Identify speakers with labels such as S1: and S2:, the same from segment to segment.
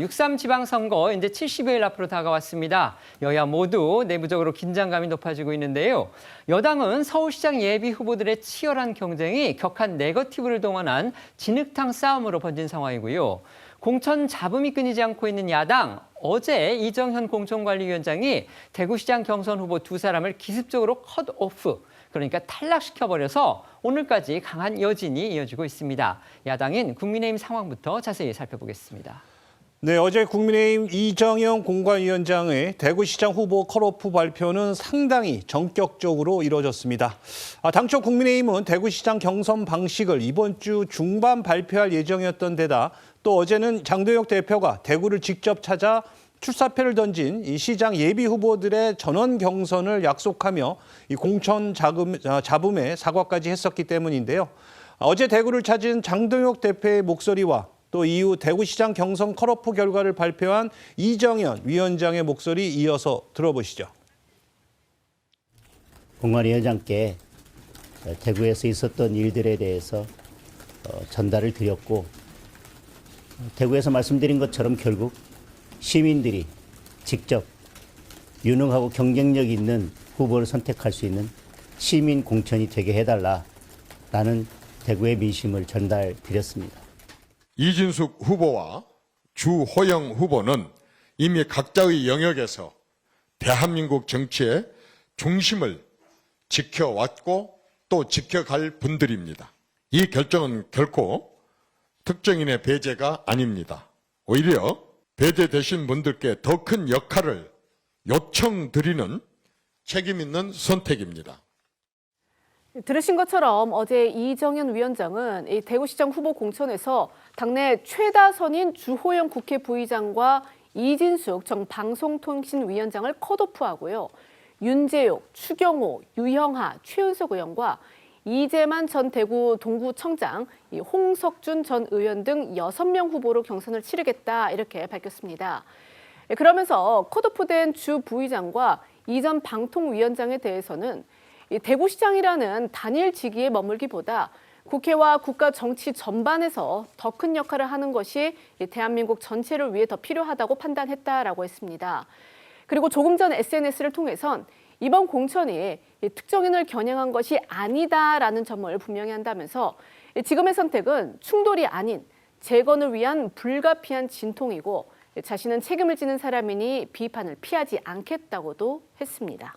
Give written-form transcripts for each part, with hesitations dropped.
S1: 6.3 지방선거 이제 70여일 앞으로 다가왔습니다. 여야 모두 내부적으로 긴장감이 높아지고 있는데요. 여당은 서울시장 예비 후보들의 치열한 경쟁이 격한 네거티브를 동원한 진흙탕 싸움으로 번진 상황이고요. 공천 잡음이 끊이지 않고 있는 야당, 어제 이정현 공천관리위원장이 대구시장 경선 후보 두 사람을 기습적으로 컷오프, 그러니까 탈락시켜버려서 오늘까지 강한 여진이 이어지고 있습니다. 야당인 국민의힘 상황부터 자세히 살펴보겠습니다.
S2: 네, 어제 국민의힘 이정현 공관위원장의 대구시장 후보 컷오프 발표는 상당히 전격적으로 이뤄졌습니다. 당초 국민의힘은 대구시장 경선 방식을 이번 주 중반 발표할 예정이었던 데다 또 어제는 장도혁 대표가 대구를 직접 찾아 출사표를 던진 이 시장 예비 후보들의 전원 경선을 약속하며 이 공천 잡음에 사과까지 했었기 때문인데요. 어제 대구를 찾은 장도혁 대표의 목소리와 또 이후 대구시장 경선 컷오프 결과를 발표한 이정현 위원장의 목소리 이어서 들어보시죠.
S3: 공관위원장께 대구에서 있었던 일들에 대해서 전달을 드렸고, 대구에서 말씀드린 것처럼 결국 시민들이 직접 유능하고 경쟁력 있는 후보를 선택할 수 있는 시민 공천이 되게 해달라라는 대구의 민심을 전달드렸습니다.
S4: 이진숙 후보와 주호영 후보는 이미 각자의 영역에서 대한민국 정치의 중심을 지켜왔고 또 지켜갈 분들입니다. 이 결정은 결코 특정인의 배제가 아닙니다. 오히려 배제되신 분들께 더 큰 역할을 요청드리는 책임 있는 선택입니다.
S5: 들으신 것처럼 어제 이정현 위원장은 이 대구시장 후보 공천에서 당내 최다선인 주호영 국회 부의장과 이진숙 전 방송통신위원장을 컷오프하고요. 윤재욱, 추경호, 유형하, 최은석 의원과 이재만 전 대구 동구청장, 홍석준 전 의원 등 6명 후보로 경선을 치르겠다 이렇게 밝혔습니다. 그러면서 컷오프된 주 부의장과 이 전 방통위원장에 대해서는 대구시장이라는 단일 직위에 머물기보다 국회와 국가 정치 전반에서 더 큰 역할을 하는 것이 대한민국 전체를 위해 더 필요하다고 판단했다라고 했습니다. 그리고 조금 전 SNS를 통해선 이번 공천이 특정인을 겨냥한 것이 아니다라는 점을 분명히 한다면서 지금의 선택은 충돌이 아닌 재건을 위한 불가피한 진통이고 자신은 책임을 지는 사람이니 비판을 피하지 않겠다고도 했습니다.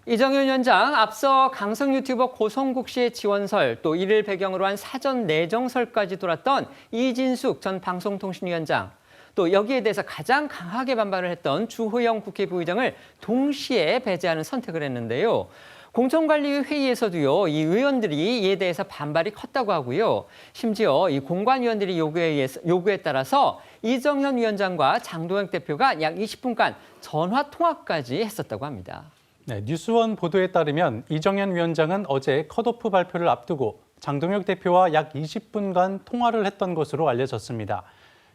S1: 이정현 위원장, 앞서 강성 유튜버 고성국 씨의 지원설, 또 이를 배경으로 한 사전 내정설까지 돌았던 이진숙 전 방송통신위원장, 또 여기에 대해서 가장 강하게 반발을 했던 주호영 국회 부의장을 동시에 배제하는 선택을 했는데요. 공천관리위 회의에서도요, 이 의원들이 이에 대해서 반발이 컸다고 하고요. 심지어 이 공관위원들이 요구에 따라서 이정현 위원장과 장도혁 대표가 약 20분간 전화 통화까지 했었다고 합니다.
S6: 네, 뉴스원 보도에 따르면 이정현 위원장은 어제 컷오프 발표를 앞두고 장동혁 대표와 약 20분간 통화를 했던 것으로 알려졌습니다.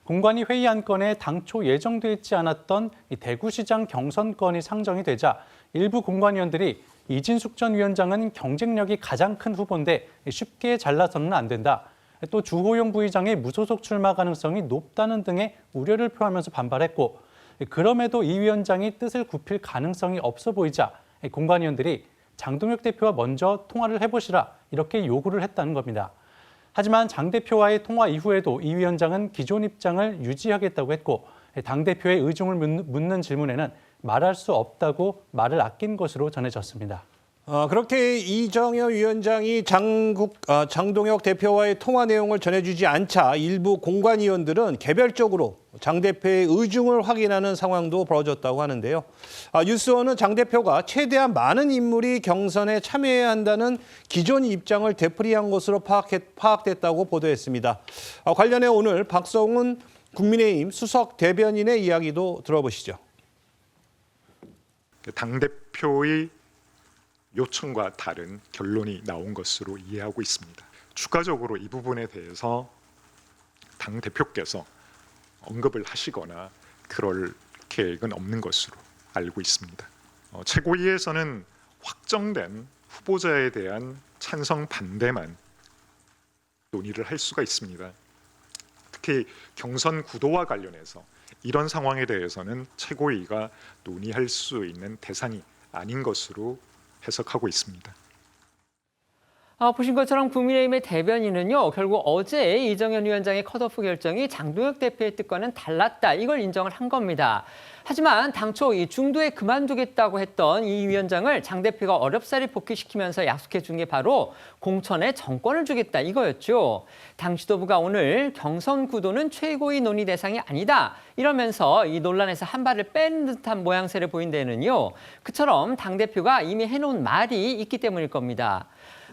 S6: 공관위 회의 안건에 당초 예정돼 있지 않았던 대구시장 경선건이 상정이 되자 일부 공관위원들이 이진숙 전 위원장은 경쟁력이 가장 큰 후보인데 쉽게 잘라서는 안 된다. 또 주호영 부의장의 무소속 출마 가능성이 높다는 등의 우려를 표하면서 반발했고, 그럼에도 이 위원장이 뜻을 굽힐 가능성이 없어 보이자 공관위원들이 장동혁 대표와 먼저 통화를 해보시라 이렇게 요구를 했다는 겁니다. 하지만 장 대표와의 통화 이후에도 이 위원장은 기존 입장을 유지하겠다고 했고, 당대표의 의중을 묻는 질문에는 말할 수 없다고 말을 아낀 것으로 전해졌습니다.
S2: 그렇게 이정현 위원장이 장동혁 대표와의 통화 내용을 전해주지 않자 일부 공관위원들은 개별적으로 장 대표의 의중을 확인하는 상황도 벌어졌다고 하는데요. 뉴스원은 장 대표가 최대한 많은 인물이 경선에 참여해야 한다는 기존 입장을 되풀이한 것으로 파악됐다고 보도했습니다. 관련해 오늘 박성훈 국민의힘 수석 대변인의 이야기도 들어보시죠.
S7: 당대표의 요청과 다른 결론이 나온 것으로 이해하고 있습니다. 추가적으로 이 부분에 대해서 당대표께서 언급을 하시거나 그럴 계획은 없는 것으로 알고 있습니다. 최고위에서는 확정된 후보자에 대한 찬성 반대만 논의를 할 수가 있습니다. 특히 경선 구도와 관련해서 이런 상황에 대해서는 최고위가 논의할 수 있는 대상이 아닌 것으로 해석하고 있습니다.
S1: 보신 것처럼 국민의힘의 대변인은요, 결국 어제 이정현 위원장의 컷오프 결정이 장동혁 대표의 뜻과는 달랐다, 이걸 인정을 한 겁니다. 하지만 당초 이 중도에 그만두겠다고 했던 이 위원장을 장 대표가 어렵사리 복귀시키면서 약속해 준 게 바로 공천에 정권을 주겠다, 이거였죠. 당 지도부가 오늘 경선 구도는 최고위 논의 대상이 아니다, 이러면서 이 논란에서 한 발을 뺀 듯한 모양새를 보인 데는요, 그처럼 당 대표가 이미 해놓은 말이 있기 때문일 겁니다.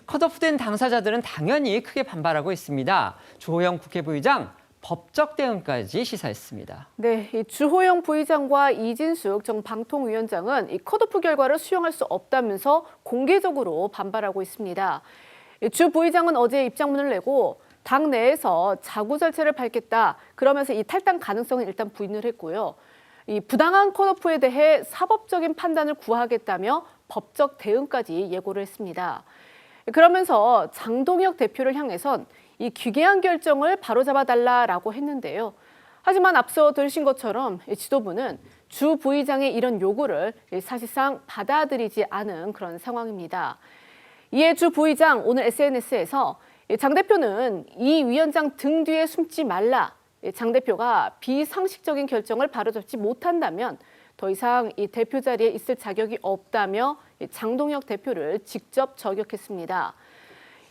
S1: 컷오프된 당사자들은 당연히 크게 반발하고 있습니다. 주호영 국회 부의장 법적 대응까지 시사했습니다.
S5: 네, 이 주호영 부의장과 이진숙 전 방통위원장은 이 컷오프 결과를 수용할 수 없다면서 공개적으로 반발하고 있습니다. 주 부의장은 어제 입장문을 내고 당 내에서 자구 절차를 밟겠다, 그러면서 이 탈당 가능성은 일단 부인을 했고요. 이 부당한 컷오프에 대해 사법적인 판단을 구하겠다며 법적 대응까지 예고를 했습니다. 그러면서 장동혁 대표를 향해선 이 기괴한 결정을 바로잡아달라라고 했는데요. 하지만 앞서 들으신 것처럼 지도부는 주 부의장의 이런 요구를 사실상 받아들이지 않은 그런 상황입니다. 이에 주 부의장 오늘 SNS에서 장 대표는 이 위원장 등 뒤에 숨지 말라, 장 대표가 비상식적인 결정을 바로잡지 못한다면 더 이상 이 대표 자리에 있을 자격이 없다며 장동혁 대표를 직접 저격했습니다.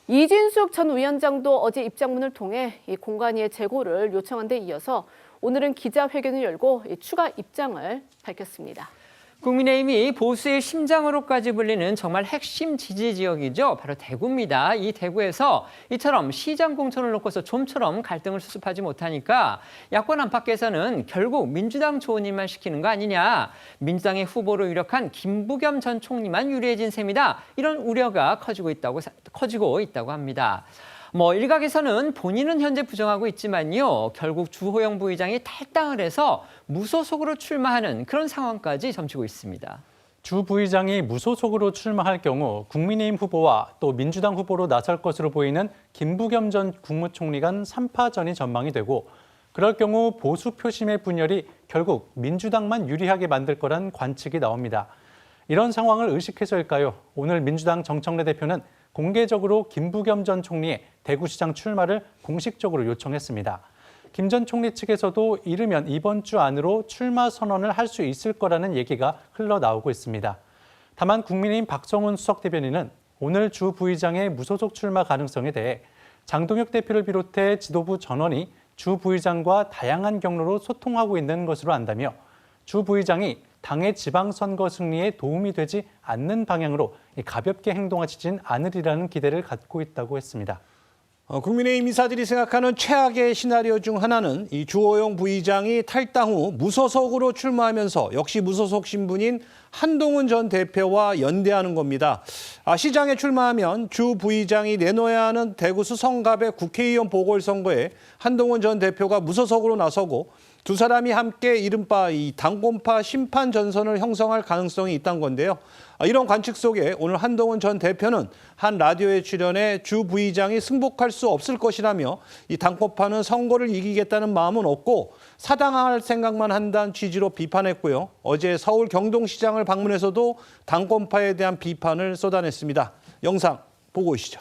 S5: 이진숙 전 위원장도 어제 입장문을 통해 이 공관위의 재고를 요청한 데 이어서 오늘은 기자회견을 열고 추가 입장을 밝혔습니다.
S1: 국민의힘이 보수의 심장으로까지 불리는 정말 핵심 지지 지역이죠. 바로 대구입니다. 이 대구에서 이처럼 시장 공천을 놓고서 좀처럼 갈등을 수습하지 못하니까 야권 안팎에서는 결국 민주당 좋은 일만 시키는 거 아니냐, 민주당의 후보로 유력한 김부겸 전 총리만 유리해진 셈이다, 이런 우려가 커지고 있다고 합니다. 일각에서는 본인은 현재 부정하고 있지만요, 결국 주호영 부의장이 탈당을 해서 무소속으로 출마하는 그런 상황까지 점치고 있습니다.
S6: 주 부의장이 무소속으로 출마할 경우 국민의힘 후보와 또 민주당 후보로 나설 것으로 보이는 김부겸 전 국무총리 간 3파전이 전망이 되고, 그럴 경우 보수 표심의 분열이 결국 민주당만 유리하게 만들 거란 관측이 나옵니다. 이런 상황을 의식해서일까요? 오늘 민주당 정청래 대표는 공개적으로 김부겸 전 총리의 대구시장 출마를 공식적으로 요청했습니다. 김 전 총리 측에서도 이르면 이번 주 안으로 출마 선언을 할 수 있을 거라는 얘기가 흘러나오고 있습니다. 다만 국민의힘 박성훈 수석 대변인은 오늘 주 부의장의 무소속 출마 가능성에 대해 장동혁 대표를 비롯해 지도부 전원이 주 부의장과 다양한 경로로 소통하고 있는 것으로 안다며 주 부의장이 당의 지방선거 승리에 도움이 되지 않는 방향으로 가볍게 행동하지진 않으리라는 기대를 갖고 있다고 했습니다.
S2: 국민의힘 인사들이 생각하는 최악의 시나리오 중 하나는 이 주호영 부의장이 탈당 후 무소속으로 출마하면서 역시 무소속 신분인 한동훈 전 대표와 연대하는 겁니다. 시장에 출마하면 주 부의장이 내놓아야 하는 대구 수성갑의 국회의원 보궐선거에 한동훈 전 대표가 무소속으로 나서고 두 사람이 함께 이른바 이 당권파 심판 전선을 형성할 가능성이 있다는 건데요. 이런 관측 속에 오늘 한동훈 전 대표는 한 라디오에 출연해 주 부의장이 승복할 수 없을 것이라며 이 당권파는 선거를 이기겠다는 마음은 없고 사당할 생각만 한다는 취지로 비판했고요. 어제 서울 경동시장을 방문해서도 당권파에 대한 비판을 쏟아냈습니다. 영상 보고 오시죠.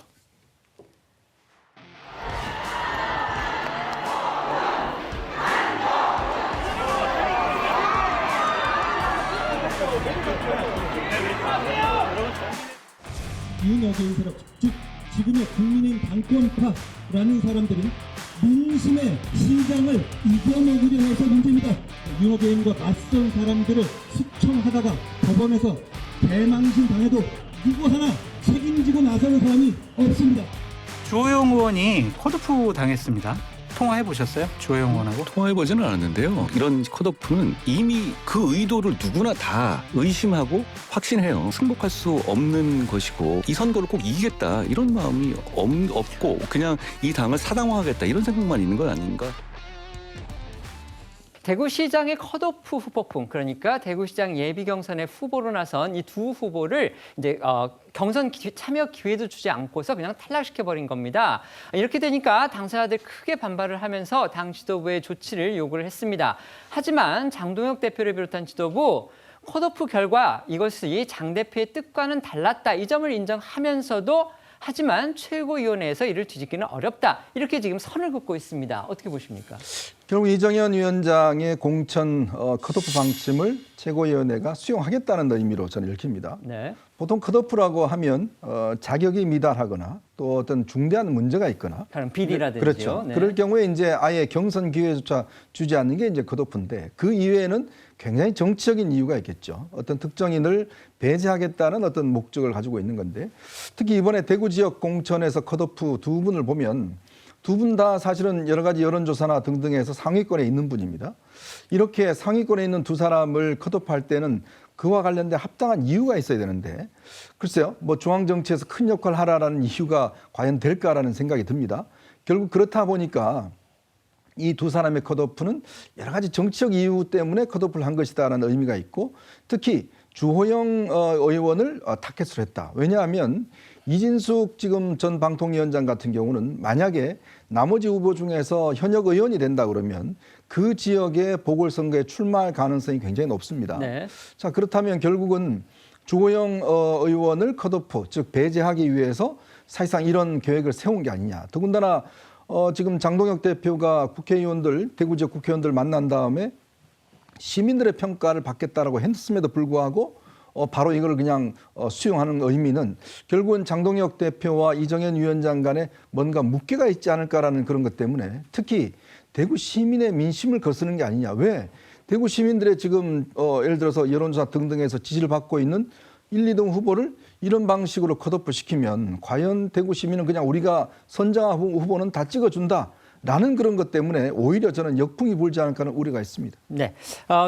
S8: 윤여기인 사람, 즉 지금의 국민의힘 당권파라는 사람들은 민심의 시장을 이겨먹으려 해서 문제입니다. 윤여기인과 맞선 사람들을 숙청하다가 법원에서 대망신 당해도 누구 하나 책임지고 나서는 사람이 없습니다.
S9: 주호영 의원이 컷오프 당했습니다. 통화해보셨어요? 주호영 의원하고?
S10: 통화해보지는 않았는데요. 이런 컷오프는 이미 그 의도를 누구나 다 의심하고 확신해요. 승복할 수 없는 것이고 이 선거를 꼭 이기겠다 이런 마음이 없고 그냥 이 당을 사당화하겠다 이런 생각만 있는 건 아닌가.
S1: 대구시장의 컷오프 후보풍, 그러니까 대구시장 예비 경선에 후보로 나선 이 두 후보를 이제 경선 참여 기회도 주지 않고서 그냥 탈락시켜버린 겁니다. 이렇게 되니까 당사자들 크게 반발을 하면서 당 지도부의 조치를 요구를 했습니다. 하지만 장동혁 대표를 비롯한 지도부 컷오프 결과 이것이 장 대표의 뜻과는 달랐다. 이 점을 인정하면서도 하지만 최고위원회에서 이를 뒤집기는 어렵다. 이렇게 지금 선을 긋고 있습니다. 어떻게 보십니까?
S11: 결국 이정현 위원장의 공천 컷오프 방침을 최고위원회가 수용하겠다는 의미로 저는 읽힙니다.
S1: 네.
S11: 보통 컷오프라고 하면 자격이 미달하거나 또 어떤 중대한 문제가 있거나
S1: 다른 비리라든지요.
S11: 그렇죠.
S1: 네.
S11: 그럴 경우에 이제 아예 경선 기회조차 주지 않는 게 이제 컷오프인데 그 이외에는 굉장히 정치적인 이유가 있겠죠. 어떤 특정인을 배제하겠다는 어떤 목적을 가지고 있는 건데 특히 이번에 대구 지역 공천에서 컷오프 두 분을 보면 두 분 다 사실은 여러 가지 여론조사나 등등에서 상위권에 있는 분입니다. 이렇게 상위권에 있는 두 사람을 컷오프할 때는 그와 관련된 합당한 이유가 있어야 되는데 글쎄요, 뭐 중앙정치에서 큰 역할을 하라라는 이유가 과연 될까라는 생각이 듭니다. 결국 그렇다 보니까 이 두 사람의 컷오프는 여러 가지 정치적 이유 때문에 컷오프를 한 것이다라는 의미가 있고 특히 주호영 의원을 타겟으로 했다. 왜냐하면 이진숙 지금 전 방통위원장 같은 경우는 만약에 나머지 후보 중에서 현역 의원이 된다 그러면 그 지역의 보궐선거에 출마할 가능성이 굉장히 높습니다.
S1: 네.
S11: 자, 그렇다면 결국은 주호영 의원을 컷오프, 즉 배제하기 위해서 사실상 이런 계획을 세운 게 아니냐. 더군다나 지금 장동혁 대표가 국회의원들, 대구 지역 국회의원들 만난 다음에 시민들의 평가를 받겠다라고 했음에도 불구하고 바로 이걸 그냥 수용하는 의미는 결국은 장동혁 대표와 이정현 위원장 간에 뭔가 묵계가 있지 않을까라는 그런 것 때문에 특히 대구 시민의 민심을 거스는 게 아니냐. 왜? 대구 시민들의 지금 예를 들어서 여론조사 등등에서 지지를 받고 있는 1, 2등 후보를 이런 방식으로 컷오프 시키면 과연 대구 시민은 그냥 우리가 선정한 후보는 다 찍어준다. 라는 그런 것 때문에 오히려 저는 역풍이 불지 않을까 하는 우려가 있습니다.
S1: 네,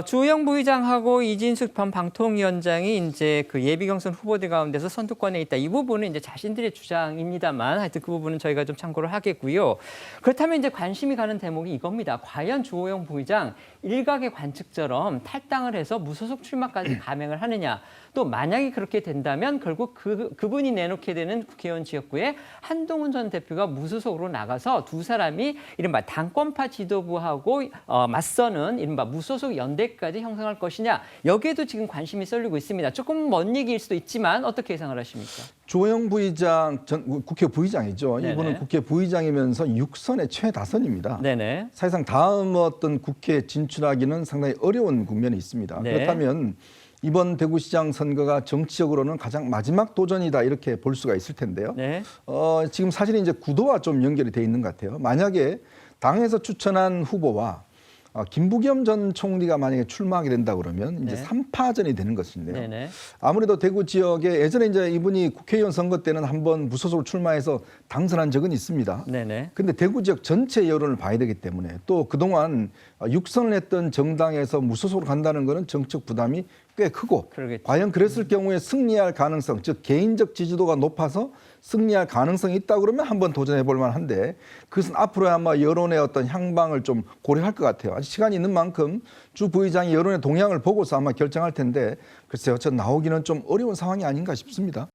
S1: 주호영 부의장하고 이진숙 전 방통위원장이 이제 그 예비 경선 후보들 가운데서 선두권에 있다. 이 부분은 이제 자신들의 주장입니다만, 하여튼 그 부분은 저희가 좀 참고를 하겠고요. 그렇다면 이제 관심이 가는 대목이 이겁니다. 과연 주호영 부의장 일각의 관측처럼 탈당을 해서 무소속 출마까지 감행을 하느냐? 또 만약에 그렇게 된다면 결국 그분이 내놓게 되는 국회의원 지역구에 한동훈 전 대표가 무소속으로 나가서 두 사람이 이른바 당권파 지도부하고 맞서는 이른바 무소속 연대까지 형성할 것이냐. 여기에도 지금 관심이 쏠리고 있습니다. 조금 먼 얘기일 수도 있지만 어떻게 예상을 하십니까?
S11: 주호영 부의장, 국회 부의장이죠.
S1: 네네.
S11: 이분은 국회 부의장이면서 6선의 최다선입니다.
S1: 네네.
S11: 사실상 다음 어떤 국회에 진출하기는 상당히 어려운 국면이 있습니다.
S1: 네.
S11: 그렇다면 이번 대구시장 선거가 정치적으로는 가장 마지막 도전이다 이렇게 볼 수가 있을 텐데요.
S1: 네.
S11: 지금 사실은 이제 구도와 좀 연결이 돼 있는 것 같아요. 만약에 당에서 추천한 후보와 김부겸 전 총리가 만약에 출마하게 된다 그러면 이제
S1: 네.
S11: 3파전이 되는 것인데요.
S1: 네네.
S11: 아무래도 대구 지역에 예전에 이제 이분이 국회의원 선거 때는 한번 무소속으로 출마해서 당선한 적은 있습니다.
S1: 네네.
S11: 근데 대구 지역 전체 여론을 봐야 되기 때문에 또 그동안 육선을 했던 정당에서 무소속으로 간다는 것은 정책 부담이 꽤 크고
S1: 그러겠죠.
S11: 과연 그랬을 경우에 승리할 가능성, 즉 개인적 지지도가 높아서 승리할 가능성이 있다 그러면 한번 도전해 볼 만한데 그것은 앞으로 아마 여론의 어떤 향방을 좀 고려할 것 같아요. 아직 시간이 있는 만큼 주 부의장이 여론의 동향을 보고서 아마 결정할 텐데 글쎄요, 전 나오기는 좀 어려운 상황이 아닌가 싶습니다.